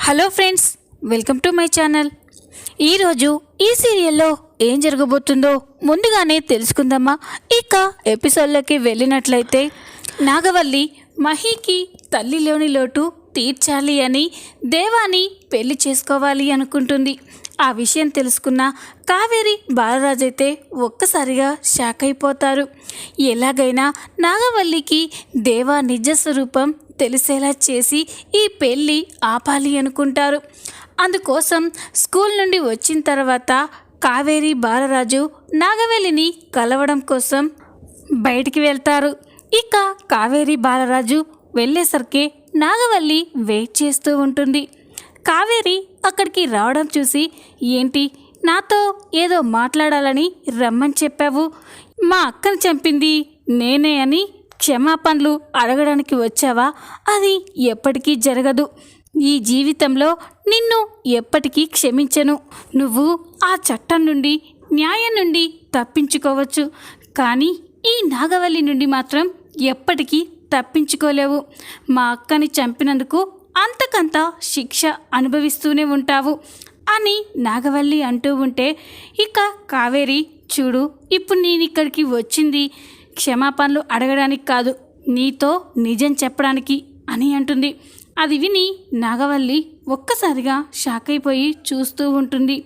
Hello friends, welcome to my channel. ఈరోజు ఈ సీరియల్లో ఏం జరగబోతుందో ముందుగానే తెలుసుకుందామా. ఇక ఎపిసోడ్లోకి వెళ్ళినట్లయితే నాగవల్లి మహికి తల్లిలోని లోటు తీర్చాలి అని దేవాని పెళ్లి చేసుకోవాలి అనుకుంటుంది. ఆ విషయం తెలుసుకున్న కావేరి బాలరాజు అయితే ఒక్కసారిగా షాక్ అయిపోతారు. ఎలాగైనా నాగవల్లికి దేవా నిజ స్వరూపం తెలిసేలా చేసి ఈ పెళ్ళి ఆపాలి అనుకుంటారు. అందుకోసం స్కూల్ నుండి వచ్చిన తర్వాత కావేరి బాలరాజు నాగవల్లిని కలవడం కోసం బయటికి వెళ్తారు. ఇక కావేరి బాలరాజు వెళ్ళేసరికి నాగవల్లి వెయిట్ చేస్తూ ఉంటుంది. కావేరి అక్కడికి రావడం చూసి, ఏంటి నాతో ఏదో మాట్లాడాలని రమ్మని చెప్పావు, మా అక్కను చంపింది నేనే అని క్షమాపణలు అడగడానికి వచ్చావా? అది ఎప్పటికీ జరగదు. ఈ జీవితంలో నిన్ను ఎప్పటికీ క్షమించను. నువ్వు ఆ చట్టం నుండి న్యాయం నుండి తప్పించుకోవచ్చు, కానీ ఈ నాగవల్లి నుండి మాత్రం ఎప్పటికీ తప్పించుకోలేవు. మా అక్కని చంపినందుకు అంతకంత శిక్ష అనుభవిస్తూనే ఉంటావు అని నాగవల్లి అంటూ ఉంటే, ఇక కావేరి, చూడు, ఇప్పుడు నేను ఇక్కడికి వచ్చింది క్షమాపణలు అడగడానికి కాదు, నీతో నిజం చెప్పడానికి అని అంటుంది. అది విని నాగవల్లి ఒక్కసారిగా షాక్ అయిపోయి చూస్తూ ఉంటుంది.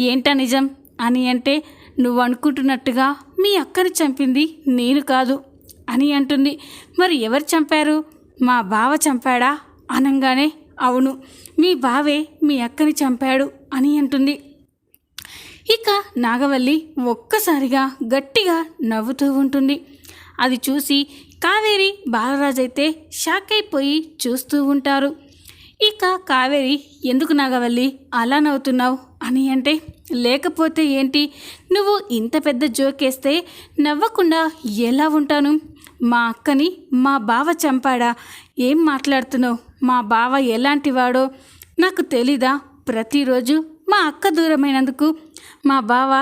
ఏంటా నిజం అని అంటే, నువ్వు అనుకుంటున్నట్టుగా మీ అక్కని చంపింది నేను కాదు అని అంటుంది. మరి ఎవరు చంపారు? మా బావ చంపాడా అనగానే, అవును, మీ బావే మీ అక్కని చంపాడు అని అంటుంది. ఇక నాగవల్లి ఒక్కసారిగా గట్టిగా నవ్వుతూ ఉంటుంది. అది చూసి కావేరి బాలరాజు అయితే షాక్ అయిపోయి చూస్తూ ఉంటారు. ఇక కావేరి, ఎందుకు నాగవల్లి అలా నవ్వుతున్నావు అని అంటే, లేకపోతే ఏంటి, నువ్వు ఇంత పెద్ద జోకేస్తే నవ్వకుండా ఎలా ఉంటాను? మా అక్కని మా బావ చంపాడా? ఏం మాట్లాడుతున్నావు? మా బావ ఎలాంటివాడో నాకు తెలీదా? ప్రతిరోజు మా అక్క దూరమైనందుకు మా బావ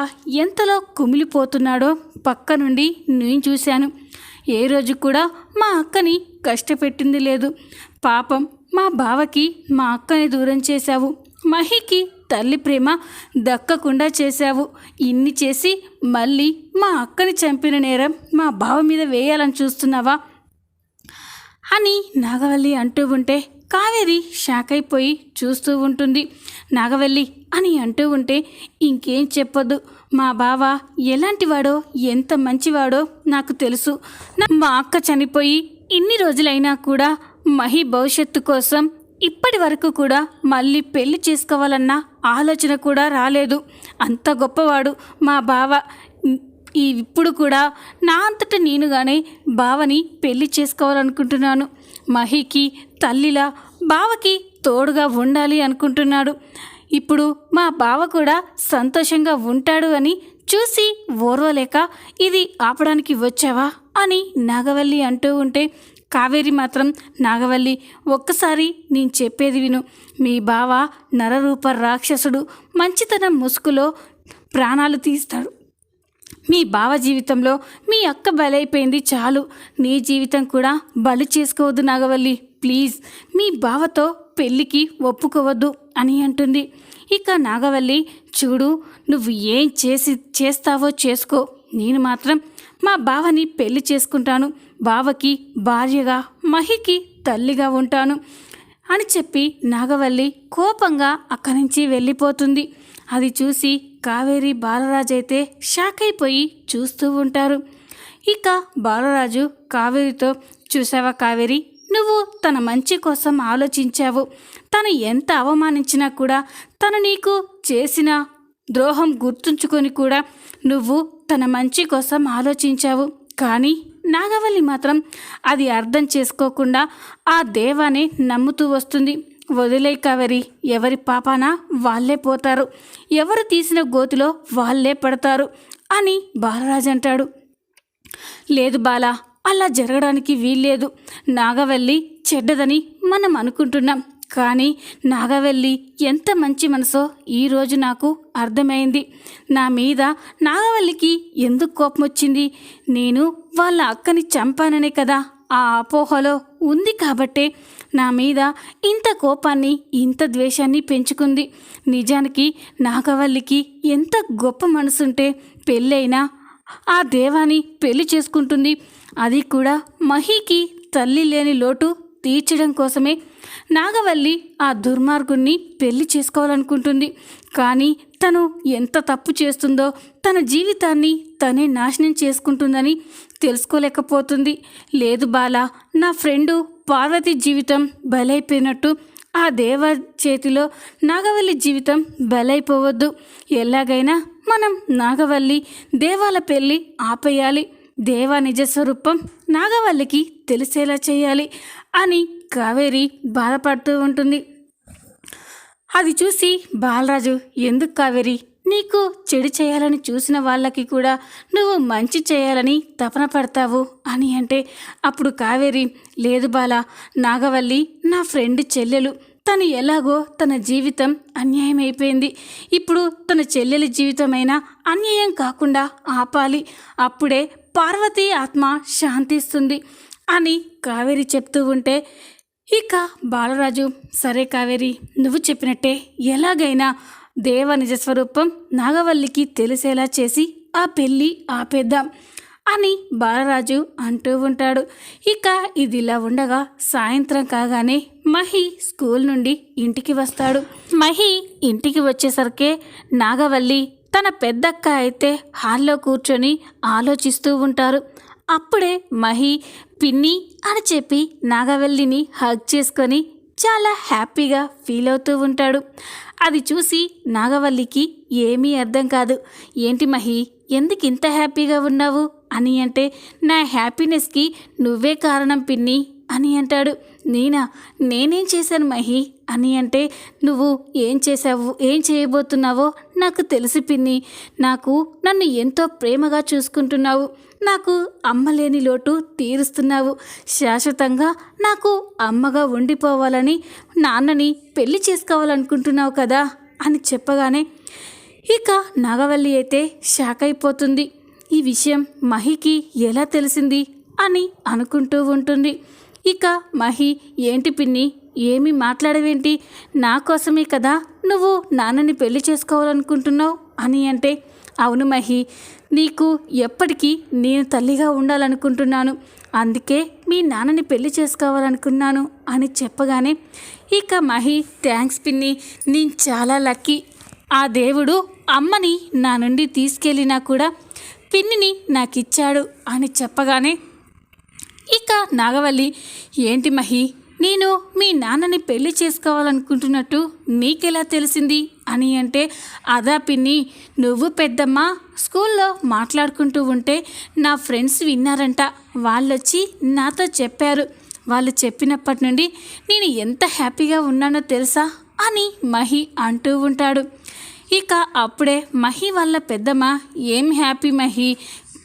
ఎంతలో కుమిలిపోతున్నాడో పక్క నుండి నేను చూశాను. ఏ రోజు కూడా మా అక్కని కష్టపెట్టింది లేదు. పాపం మా బావకి మా అక్కని దూరం చేశావు. మహికి తల్లి ప్రేమ దక్కకుండా చేశావు. ఇన్ని చేసి మళ్ళీ మా అక్కని చంపిన నేరం మా బావ మీద వేయాలని చూస్తున్నావా అని నాగవల్లి అంటూ ఉంటే, కావేరి షాక్ అయిపోయి చూస్తూ ఉంటుంది. నాగవల్లి అని అంటూ ఉంటే, ఇంకేం చెప్పొద్దు, మా బావ ఎలాంటివాడో ఎంత మంచివాడో నాకు తెలుసు. మా అక్క చనిపోయి ఇన్ని రోజులైనా కూడా మహి భవిష్యత్తు కోసం ఇప్పటి వరకు కూడా మళ్ళీ పెళ్లి చేసుకోవాలన్న ఆలోచన కూడా రాలేదు. అంత గొప్పవాడు మా బావ. ఇప్పుడు కూడా నా అంతట నేనుగానే బావని పెళ్లి చేసుకోవాలనుకుంటున్నాను. మహికి తల్లిలా బావకి తోడుగా ఉండాలి అనుకుంటున్నాడు. ఇప్పుడు మా బావ కూడా సంతోషంగా ఉంటాడు అని చూసి ఓర్వలేక ఇది ఆపడానికి వచ్చావా అని నాగవల్లి అంటూ ఉంటే, కావేరి మాత్రం, నాగవల్లి, ఒక్కసారి నేను చెప్పేది విను. మీ బావ నరరూప రాక్షసుడు. మంచితనం ముసుగులో ప్రాణాలు తీస్తాడు. మీ బావ జీవితంలో మీ అక్క బలైపోయింది చాలు. నీ జీవితం కూడా బలి చేసుకోవద్దు నాగవల్లి, ప్లీజ్. మీ బావతో పెళ్ళికి ఒప్పుకోవద్దు అని అంటుంది. ఇక నాగవల్లి, చూడు, నువ్వు ఏం చేస్తావో చేసుకో, నేను మాత్రం మా బావని పెళ్లి చేసుకుంటాను. బావకి భార్యగా, మహికి తల్లిగా ఉంటాను అని చెప్పి నాగవల్లి కోపంగా అక్కడి నుంచి వెళ్ళిపోతుంది. అది చూసి కావేరి బాలరాజు అయితే షాక్ అయిపోయి చూస్తూ ఉంటారు. ఇక బాలరాజు కావేరితో, చూసావా కావేరి, నువ్వు తన మంచి కోసం ఆలోచించావు. తను ఎంత అవమానించినా కూడా, తను నీకు చేసిన ద్రోహం గుర్తుంచుకొని కూడా నువ్వు తన మంచి కోసం ఆలోచించావు. కానీ నాగవల్లి మాత్రం అది అర్థం చేసుకోకుండా ఆ దేవానే నమ్ముతూ వస్తుంది. వదిలే కావేరి, ఎవరి పాపాన వాళ్ళే పోతారు, ఎవరు తీసిన గోతిలో వాళ్ళే పడతారు అని బాలరాజు అంటాడు. లేదు బాల, అలా జరగడానికి వీల్లేదు. నాగవల్లి చెడ్డదని మనం అనుకుంటున్నాం, కానీ నాగవల్లి ఎంత మంచి మనసో ఈరోజు నాకు అర్థమైంది. నా మీద నాగవల్లికి ఎందుకు కోపం వచ్చింది? నేను వాళ్ళ అక్కని చంపాననే కదా ఆ అపోహలో ఉంది కాబట్టే నా మీద ఇంత కోపాన్ని ఇంత ద్వేషాన్ని పెంచుకుంది. నిజానికి నాగవల్లికి ఎంత గొప్ప మనసుంటే పెళ్ళైనా ఆ దేవాని పెళ్లి చేసుకుంటుంది. అది కూడా మహికి తల్లి లేని లోటు తీర్చడం కోసమే నాగవల్లి ఆ దుర్మార్గుణ్ణి పెళ్లి చేసుకోవాలనుకుంటుంది. కానీ తను ఎంత తప్పు చేస్తుందో, తన జీవితాన్ని తనే నాశనం చేసుకుంటుందని తెలుసుకోలేకపోతుంది. లేదు బాల, నా ఫ్రెండు పార్వతి జీవితం బలైపోయినట్టు ఆ దేవ చేతిలో నాగవల్లి జీవితం బలైపోవద్దు. ఎలాగైనా మనం నాగవల్లి దేవాల పెళ్ళి ఆపేయాలి. దేవా నిజస్వరూపం నాగవల్లికి తెలిసేలా చేయాలి అని కావేరి బాధపడుతూ ఉంటుంది. అది చూసి బాలరాజు, ఎందుకు కావేరి, నీకు చెడు చేయాలని చూసిన వాళ్ళకి కూడా నువ్వు మంచి చేయాలని తపన పడతావు అని అంటే, అప్పుడు కావేరి, లేదు బాల, నాగవల్లి నా ఫ్రెండ్ చెల్లెలు, తను ఎలాగో తన జీవితం అన్యాయం అయిపోయింది. ఇప్పుడు తన చెల్లెలి జీవితమైనా అన్యాయం కాకుండా ఆపాలి. అప్పుడే పార్వతి ఆత్మ శాంతిస్తుంది అని కావేరి చెప్తూ ఉంటే, ఇక బాలరాజు, సరే కావేరి, నువ్వు చెప్పినట్టే ఎలాగైనా దేవ నిజస్వరూపం నాగవల్లికి తెలిసేలా చేసి ఆ పెళ్ళి ఆపేద్దాం అని బాలరాజు అంటూ ఉంటాడు. ఇక ఇదిలా ఉండగా సాయంత్రం కాగానే మహి స్కూల్ నుండి ఇంటికి వస్తాడు. మహి ఇంటికి వచ్చేసరికే నాగవల్లి తన పెద్దక్క అయితే హాల్లో కూర్చొని ఆలోచిస్తూ ఉంటారు. అప్పుడే మహి పిన్ని అని చెప్పి నాగవల్లిని హగ్ చేసుకొని చాలా హ్యాపీగా ఫీల్ అవుతూ ఉంటాడు. అది చూసి నాగవల్లికి ఏమీ అర్థం కాదు. ఏంటి మహి, ఎందుకు ఇంత హ్యాపీగా ఉన్నావు అని అంటే, నా హ్యాపీనెస్కి నువ్వే కారణం పిన్ని అని అంటాడు. నేనేం చేశాను మహి అని అంటే, నువ్వు ఏం చేశావు, ఏం చేయబోతున్నావో నాకు తెలుసు పిన్ని. నన్ను ఎంతో ప్రేమగా చూసుకుంటున్నావు. నాకు అమ్మలేని లోటు తీరుస్తున్నావు. శాశ్వతంగా నాకు అమ్మగా ఉండిపోవాలని నాన్నని పెళ్లి చేసుకోవాలనుకుంటున్నావు కదా అని చెప్పగానే ఇక నాగవల్లి అయితే షాక్ అయిపోతుంది. ఈ విషయం మహికి ఎలా తెలిసింది అని అనుకుంటూ ఉంటుంది. ఇక మహి, ఏంటి పిన్ని, ఏమీ మాట్లాడవేంటి, నా కోసమే కదా నువ్వు నాన్నని పెళ్లి చేసుకోవాలనుకుంటున్నావు అని అంటే, అవును మహి, నీకు ఎప్పటికీ నేను తల్లిగా ఉండాలనుకుంటున్నాను. అందుకే మీ నాన్నని పెళ్లి చేసుకోవాలనుకున్నాను అని చెప్పగానే ఇక మహి, థ్యాంక్స్ పిన్ని, నేను చాలా లక్కీ. ఆ దేవుడు అమ్మని నా నుండి తీసుకెళ్ళినా కూడా పిన్నిని నాకిచ్చాడు అని చెప్పగానే ఇక నాగవల్లి, ఏంటి మహి, నేను మీ నాన్నని పెళ్లి చేసుకోవాలనుకుంటున్నట్టు నీకెలా తెలిసింది అని అంటే, అదా పిన్ని, నువ్వు పెద్దమ్మ స్కూల్లో మాట్లాడుకుంటూ ఉంటే నా ఫ్రెండ్స్ విన్నారంట. వాళ్ళొచ్చి నాతో చెప్పారు. వాళ్ళు చెప్పినప్పటి నుండి నేను ఎంత హ్యాపీగా ఉన్నానో తెలుసా అని మహి అంటూ ఉంటాడు. ఇక అప్పుడే మహి వాళ్ళ పెద్దమ్మ, ఏం హ్యాపీ మహి,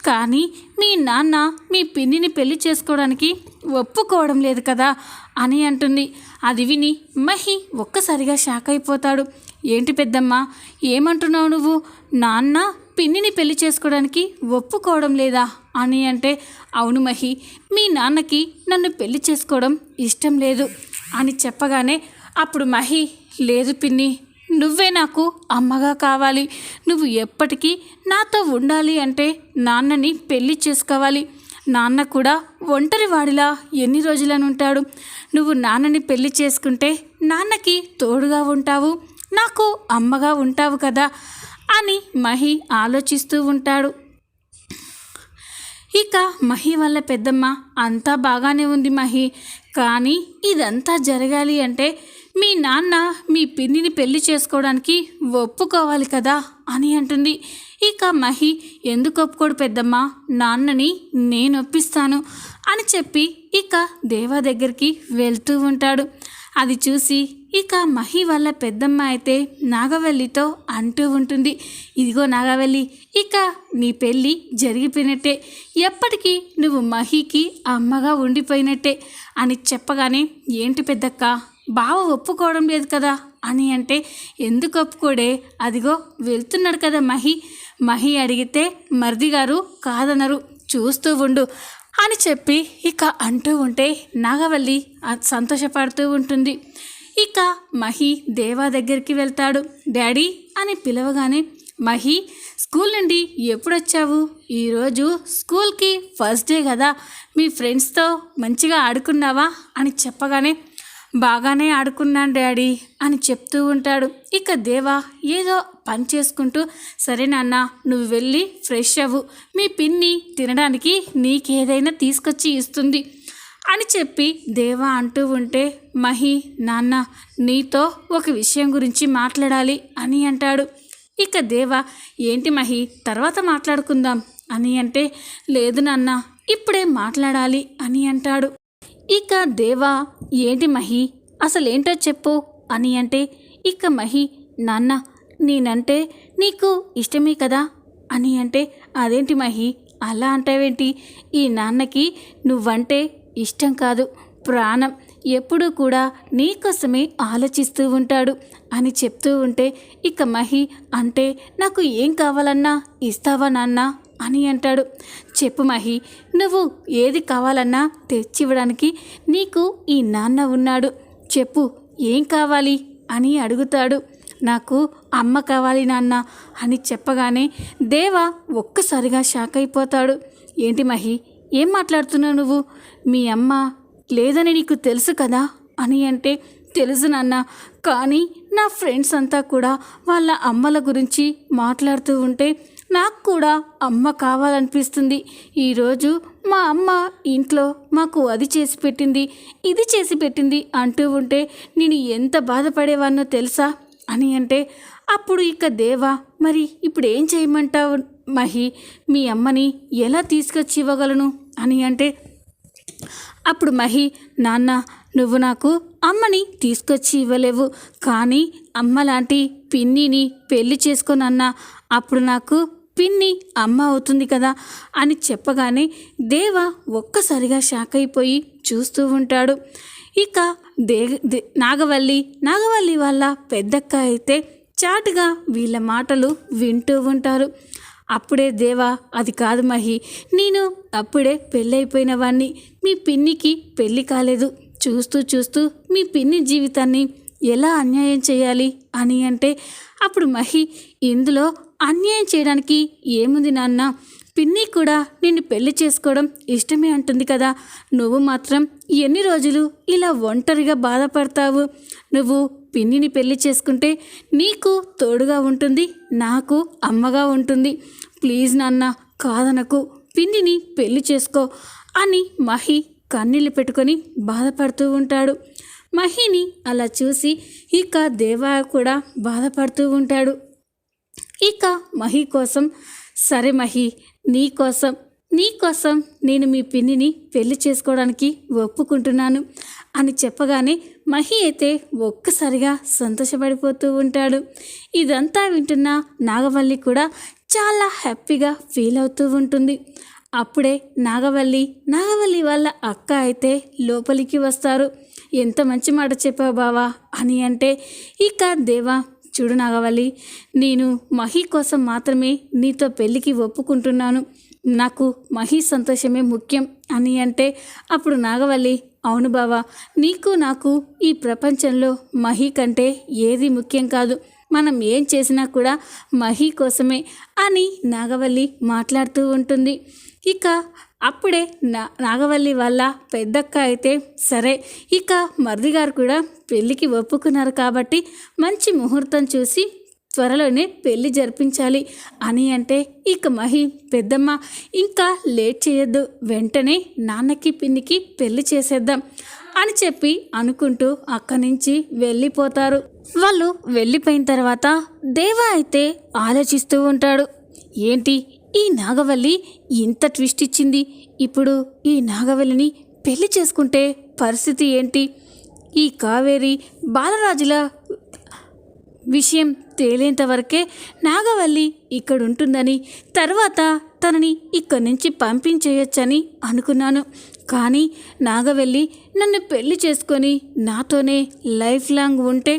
కానీ మీ నాన్న మీ పిన్నిని పెళ్లి చేసుకోవడానికి ఒప్పుకోవడం లేదు కదా అని అంటుంది. అది విని మహి ఒక్కసారిగా షాక్ అయిపోతాడు. ఏంటి పెద్దమ్మ, ఏమంటున్నావు నువ్వు, నాన్న పిన్నిని పెళ్లి చేసుకోవడానికి ఒప్పుకోవడం లేదా అని అంటే, అవును మహి, మీ నాన్నకి నన్ను పెళ్లి చేసుకోవడం ఇష్టం లేదు అని చెప్పగానే అప్పుడు మహి, లేదు పిన్ని, నువ్వే నాకు అమ్మగా కావాలి. నువ్వు ఎప్పటికీ నాతో ఉండాలి అంటే నాన్నని పెళ్లి చేసుకోవాలి. నాన్న కూడా ఒంటరి వాడిలా ఎన్ని రోజులని ఉంటాడు. నువ్వు నాన్నని పెళ్లి చేసుకుంటే నాన్నకి తోడుగా ఉంటావు, నాకు అమ్మగా ఉంటావు కదా అని మహి ఆలోచిస్తూ ఉంటాడు. ఇక మహి వాళ్ళ పెద్దమ్మ, అంతా బాగానే ఉంది మహి, కానీ ఇదంతా జరగాలి అంటే మీ నాన్న మీ పిన్నిని పెళ్లి చేసుకోవడానికి ఒప్పుకోవాలి కదా అని అంటుంది. ఇక మహి, ఎందుకు ఒప్పుకోడు పెద్దమ్మ, నాన్నని నేను ఒప్పిస్తాను అని చెప్పి ఇక దేవా దగ్గరికి వెళ్తూ ఉంటాడు. అది చూసి ఇక మహి వాళ్ళ పెద్దమ్మ అయితే నాగవల్లితో అంటూ ఉంటుంది, ఇదిగో నాగవల్లి, ఇక నీ పెళ్ళి జరిగిపోయినట్టే, ఎప్పటికీ నువ్వు మహికి అమ్మగా ఉండిపోయినట్టే అని చెప్పగానే, ఏంటి పెద్దక్క, బావ ఒప్పుకోవడం లేదు కదా అని అంటే, ఎందుకు ఒప్పుకోడే, అదిగో వెళ్తున్నాడు కదా మహి అడిగితే మరిది గారు కాదనరు, చూస్తూ ఉండు అని చెప్పి ఇక అంటూ ఉంటే నాగవల్లి సంతోషపడుతూ ఉంటుంది. ఇక మహి దేవా దగ్గరికి వెళ్తాడు. డాడీ అని పిలవగానే, మహి స్కూల్ నుండి ఎప్పుడొచ్చావు? ఈరోజు స్కూల్కి ఫస్ట్ డే కదా, మీ ఫ్రెండ్స్తో మంచిగా ఆడుకున్నావా అని చెప్పగానే, బాగానే ఆడుకున్నాను డాడీ అని చెప్తూ ఉంటాడు. ఇక దేవా ఏదో పని చేసుకుంటూ, సరే నాన్న నువ్వు వెళ్ళి ఫ్రెష్ అవ్వు, మీ పిన్ని తినడానికి నీకేదైనా తీసుకొచ్చి ఇస్తుంది అని చెప్పి దేవా అంటూ ఉంటే, మహి నాన్న నీతో ఒక విషయం గురించి మాట్లాడాలి అని అంటాడు. ఇక దేవా ఏంటి మహి, తర్వాత మాట్లాడుకుందాం అని అంటే, లేదు నాన్న ఇప్పుడే మాట్లాడాలి అని అంటాడు. ఇక దేవా ఏంటి మహి అసలేంటో చెప్పు అని అంటే, ఇక మహి నాన్న నేనంటే నీకు ఇష్టమే కదా అని అంటే, అదేంటి మహి అలా అంటావేంటి? ఈ నాన్నకి నువ్వంటే ఇష్టం కాదు, ప్రాణం. ఎప్పుడూ కూడా నీకోసమే ఆలోచిస్తూ ఉంటాడు అని చెప్తూ ఉంటే, ఇక మహి అంటే నాకు ఏం కావాలన్నా ఇస్తావా నాన్న అని అంటాడు. చెప్పు మహి, నువ్వు ఏది కావాలన్నా తెచ్చివ్వడానికి నీకు ఈ నాన్న ఉన్నాడు, చెప్పు ఏం కావాలి అని అడుగుతాడు. నాకు అమ్మ కావాలి నాన్న అని చెప్పగానే దేవా ఒక్కసారిగా షాక్ అయిపోతాడు. ఏంటి మహి ఏం మాట్లాడుతున్నావు నువ్వు? మీ అమ్మ లేదని నీకు తెలుసు కదా అని అంటే, తెలుసు నాన్న, కానీ నా ఫ్రెండ్స్ అంతా కూడా వాళ్ళ అమ్మల గురించి మాట్లాడుతూ ఉంటే నాకు కూడా అమ్మ కావాలనిపిస్తుంది. ఈరోజు మా అమ్మ ఇంట్లో మాకు అది చేసి పెట్టింది, ఇది చేసి పెట్టింది అంటూ ఉంటే నేను ఎంత బాధపడేవాన్నో తెలుసా అని అంటే, అప్పుడు ఇక దేవా మరి ఇప్పుడు ఏం చేయమంటావు మహి, మీ అమ్మని ఎలా తీసుకొచ్చి ఇవ్వగలను అని అంటే, అప్పుడు మహి నాన్న నువ్వు నాకు అమ్మని తీసుకొచ్చి ఇవ్వలేవు, కానీ అమ్మ లాంటి పిన్నిని పెళ్లి చేసుకొనన్నా అప్పుడు నాకు పిన్ని అమ్మ అవుతుంది కదా అని చెప్పగానే దేవా ఒక్కసారిగా షాక్ అయిపోయి చూస్తూ ఉంటాడు. ఇక నాగవల్లి వాళ్ళ పెద్దక్క అయితే చాటుగా వీళ్ళ మాటలు వింటూ ఉంటారు. అప్పుడే దేవా అది కాదు మహి, నేను అప్పుడే పెళ్ళైపోయిన వాణ్ణి, మీ పిన్నికి పెళ్ళి కాలేదు, చూస్తూ చూస్తూ మీ పిన్ని జీవితాన్ని ఎలా అన్యాయం చేయాలి అని అంటే, అప్పుడు మహి ఇందులో అన్యాయం చేయడానికి ఏముంది నాన్న, పిన్ని కూడా నిన్ను పెళ్లి చేసుకోవడం ఇష్టమే అంటుంది కదా, నువ్వు మాత్రం ఎన్ని రోజులు ఇలా ఒంటరిగా బాధపడతావు? నువ్వు పిన్నిని పెళ్లి చేసుకుంటే నీకు తోడుగా ఉంటుంది, నాకు అమ్మగా ఉంటుంది, ప్లీజ్ నాన్న కాదనకు, పిన్నిని పెళ్లి చేసుకో అని మహి కన్నీళ్ళు పెట్టుకొని బాధపడుతూ ఉంటాడు. మహిని అలా చూసి ఇక దేవా కూడా బాధపడుతూ ఉంటాడు. ఇక మహి కోసం, సరే మహి నీకోసం నేను మీ పిన్నిని పెళ్లి చేసుకోవడానికి ఒప్పుకుంటున్నాను అని చెప్పగానే మహి అయితే ఒక్కసారిగా సంతోషపడిపోతూ ఉంటాడు. ఇదంతా వింటున్న నాగవల్లి కూడా చాలా హ్యాపీగా ఫీల్ అవుతూ ఉంటుంది. అప్పుడే నాగవల్లి వాళ్ళ అక్క అయితే లోపలికి వస్తారు. ఎంత మంచి మాట చెప్పావు బావా అని అంటే, ఇక దేవా చూడు నాగవల్లి, నేను మహి కోసం మాత్రమే నీతో పెళ్ళికి ఒప్పుకుంటున్నాను, నాకు మహి సంతోషమే ముఖ్యం అని అంటే, అప్పుడు నాగవల్లి అవును బావా, నీకు నాకు ఈ ప్రపంచంలో మహి కంటే ఏది ముఖ్యం కాదు, మనం ఏం చేసినా కూడా మహి కోసమే అని నాగవల్లి మాట్లాడుతూ ఉంటుంది. ఇక అప్పుడే నాగవల్లి వాళ్ళ పెద్దక్క అయితే, సరే ఇక మరిది గారు కూడా పెళ్ళికి ఒప్పుకున్నారు కాబట్టి మంచి ముహూర్తం చూసి త్వరలోనే పెళ్లి జరిపించాలి అని అంటే, ఇక మహి పెద్దమ్మ ఇంకా లేట్ చేయొద్దు, వెంటనే నాన్నకి పిన్నికి పెళ్లి చేసేద్దాం అని చెప్పి అనుకుంటూ అక్కడి నుంచి వెళ్ళిపోతారు. వాళ్ళు వెళ్ళిపోయిన తర్వాత దేవా అయితే ఆలోచిస్తూ ఉంటాడు. ఏంటి ఈ నాగవల్లి ఇంత ట్విస్ట్ ఇచ్చింది, ఇప్పుడు ఈ నాగవల్లిని పెళ్లి చేసుకుంటే పరిస్థితి ఏంటి? ఈ కావేరి బాలరాజుల విషయం తేలేంత వరకే నాగవల్లి ఇక్కడ ఉంటుందని, తర్వాత తనని ఇక్కడి నుంచి పంపించేయొచ్చని అనుకున్నాను, కానీ నాగవల్లి నన్ను పెళ్లి చేసుకొని నాతోనే లైఫ్ లాంగ్ ఉంటే,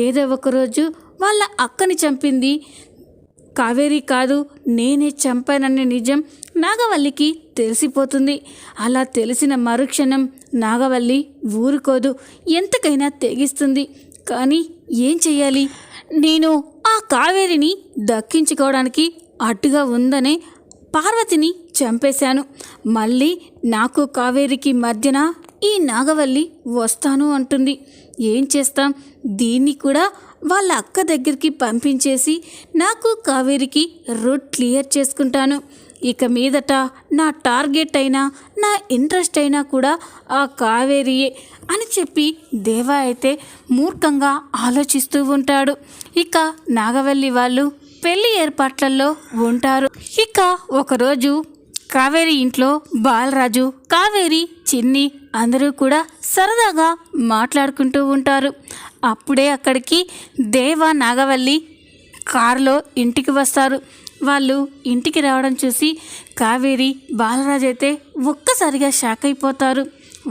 ఏదో ఒకరోజు వాళ్ళ అక్కని చంపింది కావేరి కాదు నేనే చంపాననే నిజం నాగవల్లికి తెలిసిపోతుంది. అలా తెలిసిన మరుక్షణం నాగవల్లి ఊరుకోదు, ఎంతకైనా తెగిస్తుంది. కానీ ఏం చెయ్యాలి? నేను ఆ కావేరిని దక్కించుకోవడానికి అడ్డుగా ఉందనే పార్వతిని చంపేశాను. మళ్ళీ నాకు కావేరికి మధ్యన ఈ నాగవల్లి వస్తాను అంటుంది. ఏం చేస్తాం? దీన్ని కూడా వాళ్ళ అక్క దగ్గరికి పంపించేసి నాకు కావేరికి రూట్ క్లియర్ చేసుకుంటాను. ఇక మీదట నా టార్గెట్ అయినా నా ఇంట్రెస్ట్ అయినా కూడా ఆ కావేరియే అని చెప్పి దేవా అయితే మూర్ఖంగా ఆలోచిస్తూ ఉంటాడు. ఇక నాగవల్లి వాళ్ళు పెళ్లి ఏర్పాట్లలో ఉంటారు. ఇక ఒకరోజు కావేరి ఇంట్లో బాలరాజు, కావేరి, చిన్ని అందరూ కూడా సరదాగా మాట్లాడుకుంటూ ఉంటారు. అప్పుడే అక్కడికి దేవ, నాగవల్లి కారులో ఇంటికి వస్తారు. వాళ్ళు ఇంటికి రావడం చూసి కావేరి, బాలరాజు అయితే ఒక్కసారిగా షాక్ అయిపోతారు.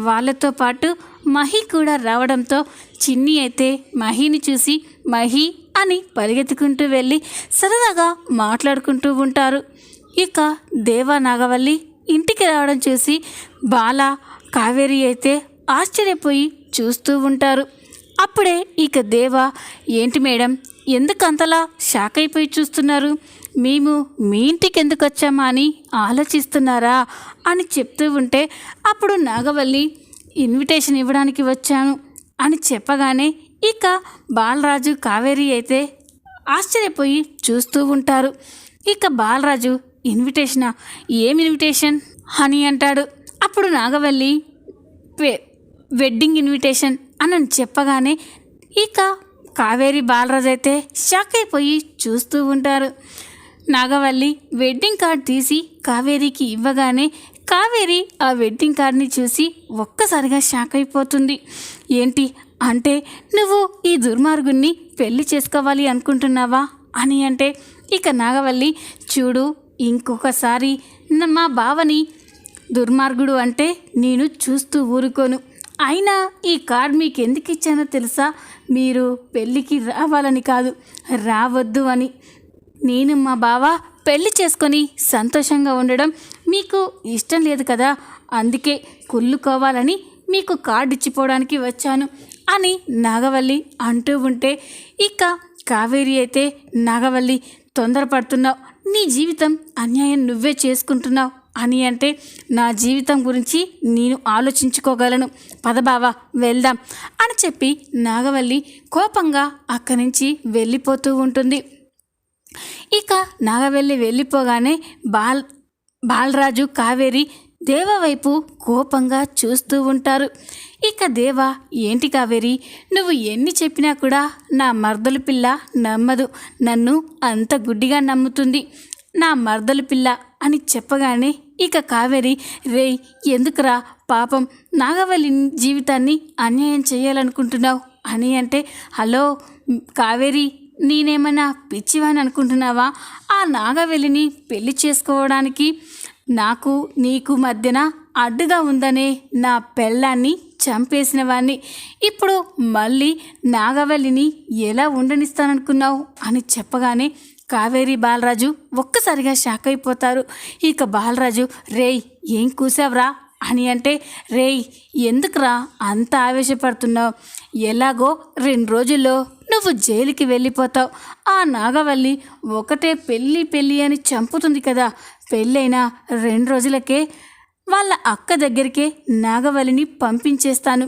వాళ్ళతో పాటు మహి కూడా రావడంతో చిన్ని అయితే మహిని చూసి మహి అని పరిగెత్తుకుంటూ వెళ్ళి సరదాగా మాట్లాడుకుంటూ ఉంటారు. ఇక దేవ, నాగవల్లి ఇంటికి రావడం చూసి బాల, కావేరి అయితే ఆశ్చర్యపోయి చూస్తూ ఉంటారు. అప్పుడే ఇక దేవ, ఏంటి మేడం, ఎందుకు అంతలా షాక్ అయిపోయి చూస్తున్నారు? మేము మీ ఇంటికి ఎందుకు వచ్చామా అని ఆలోచిస్తున్నారా అని చెప్తూ ఉంటే అప్పుడు నాగవల్లి ఇన్విటేషన్ ఇవ్వడానికి వచ్చాను అని చెప్పగానే ఇక బాలరాజు, కావేరి అయితే ఆశ్చర్యపోయి చూస్తూ ఉంటారు. ఇక బాలరాజు, ఇన్విటేషనా? ఏం ఇన్విటేషన్ అని అంటాడు. అప్పుడు నాగవల్లి వెడ్డింగ్ ఇన్విటేషన్ అని చెప్పగానే ఇక కావేరి, బాలరాజు అయితే షాక్ అయిపోయి చూస్తూ ఉంటారు. నాగవల్లి వెడ్డింగ్ కార్డ్ తీసి కావేరికి ఇవ్వగానే కావేరి ఆ వెడ్డింగ్ కార్డ్ని చూసి ఒక్కసారిగా షాక్ అయిపోతుంది. ఏంటి అంటే నువ్వు ఈ దుర్మార్గుణ్ణి పెళ్లి చేసుకోవాలి అనుకుంటున్నావా అని అంటే ఇక నాగవల్లి, చూడు, ఇంకొకసారి మా బావని దుర్మార్గుడు అంటే నేను చూస్తూ ఊరుకోను. అయినా ఈ కార్డ్ మీకు ఎందుకు ఇచ్చానో తెలుసా? మీరు పెళ్ళికి రావాలని కాదు, రావద్దు అని. నేను మా బావ పెళ్లి చేసుకొని సంతోషంగా ఉండడం మీకు ఇష్టం లేదు కదా, అందుకే కుళ్ళుకోవాలని మీకు కార్డు ఇచ్చిపోవడానికి వచ్చాను అని నాగవల్లి అంటూ ఉంటే ఇక కావేరి అయితే, నాగవల్లి తొందరపడుతున్నావు, నీ జీవితం అన్యాయం నువ్వే చేసుకుంటున్నావు అని అంటే నా జీవితం గురించి నేను ఆలోచించుకోగలను, పద బావా వెళ్దాం అని చెప్పి నాగవల్లి కోపంగా అక్కడి నుంచి వెళ్ళిపోతూ ఉంటుంది. ఇక నాగవల్లి వెళ్ళిపోగానే బాలరాజు, కావేరి దేవ వైపు కోపంగా చూస్తూ ఉంటారు. ఇక దేవ, ఏంటి కావేరి, నువ్వు ఎన్ని చెప్పినా కూడా నా మర్దలు పిల్ల నమ్మదు, నన్ను అంత గుడ్డిగా నమ్ముతుంది, నా మర్దలు పిల్ల అని చెప్పగానే ఇక కావేరి, రేయ్ ఎందుకురా పాపం నాగవల్లి జీవితాన్ని అన్యాయం చేయాలనుకుంటున్నావు అని అంటే, హలో కావేరి, నేనేమన్నా పిచ్చివాని అనుకుంటున్నావా? ఆ నాగవల్లిని పెళ్లి చేసుకోవడానికి నాకు నీకు మధ్యన అడ్డుగా ఉందనే నా పెళ్ళాన్ని చంపేసిన వాణ్ణి ఇప్పుడు మళ్ళీ నాగవల్లిని ఎలా ఉండనిస్తాననుకున్నావు అని చెప్పగానే కావేరి, బాలరాజు ఒక్కసారిగా షాక్ అయిపోతారు. ఇక బాలరాజు, రేయ్ ఏం కూసావురా అని అంటే, రేయ్ ఎందుకురా అంత ఆవేశపడుతున్నావు? ఎలాగో 2 రోజుల్లో నువ్వు జైలుకి వెళ్ళిపోతావు. ఆ నాగవల్లి ఒకటే పెళ్ళి అని చంపుతుంది కదా, పెళ్ళైన 2 రోజులకే వాళ్ళ అక్క దగ్గరికే నాగవల్లిని పంపించేస్తాను.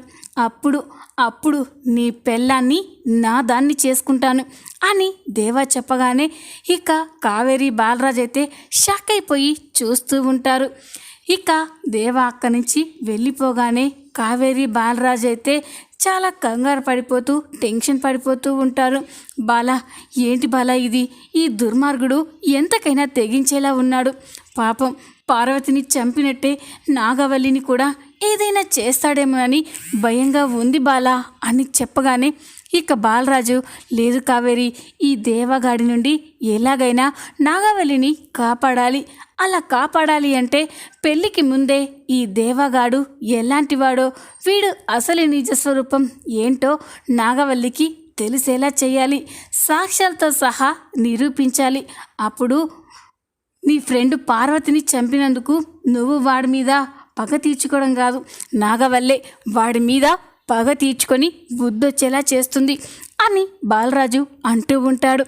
అప్పుడు నీ పెళ్ళాన్ని నా దాన్ని చేసుకుంటాను అని దేవా చెప్పగానే ఇక కావేరి, బాలరాజు అయితే షాక్ అయిపోయి చూస్తూ ఉంటారు. ఇక దేవ అక్కడి నుంచి వెళ్ళిపోగానే కావేరి, బాలరాజు అయితే చాలా కంగారు పడిపోతూ టెన్షన్ పడిపోతూ ఉంటారు. బాలా, ఏంటి బాలా ఇది? ఈ దుర్మార్గుడు ఎంతకైనా తెగించేలా ఉన్నాడు. పాపం పార్వతిని చంపినట్టే నాగవల్లిని కూడా ఏదైనా చేస్తాడేమోనని భయంగా ఉంది బాలా అని చెప్పగానే ఇక బాలరాజు, లేదు కావేరి, ఈ దేవగాడి నుండి ఎలాగైనా నాగవల్లిని కాపాడాలి. అలా కాపాడాలి అంటే పెళ్ళికి ముందే ఈ దేవగాడు ఎలాంటివాడో, వీడు అసలు నిజ స్వరూపం ఏంటో నాగవల్లికి తెలిసేలా చేయాలి, సాక్ష్యాలతో సహా నిరూపించాలి. అప్పుడు నీ ఫ్రెండ్ పార్వతిని చంపినందుకు నువ్వు వాడి మీద పగ తీర్చుకోవడం కాదు, నాగవల్లే వాడి మీద పగ తీర్చుకొని బుద్ధొచ్చేలా చేస్తుంది అని బాలరాజు అంటూ ఉంటాడు.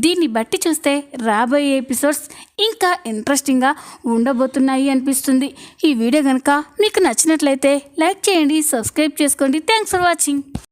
దీన్ని బట్టి చూస్తే రాబోయే ఎపిసోడ్స్ ఇంకా ఇంట్రెస్టింగ్గా ఉండబోతున్నాయి అనిపిస్తుంది. ఈ వీడియో కనుక మీకు నచ్చినట్లయితే లైక్ చేయండి, సబ్స్క్రైబ్ చేసుకోండి. Thanks for watching.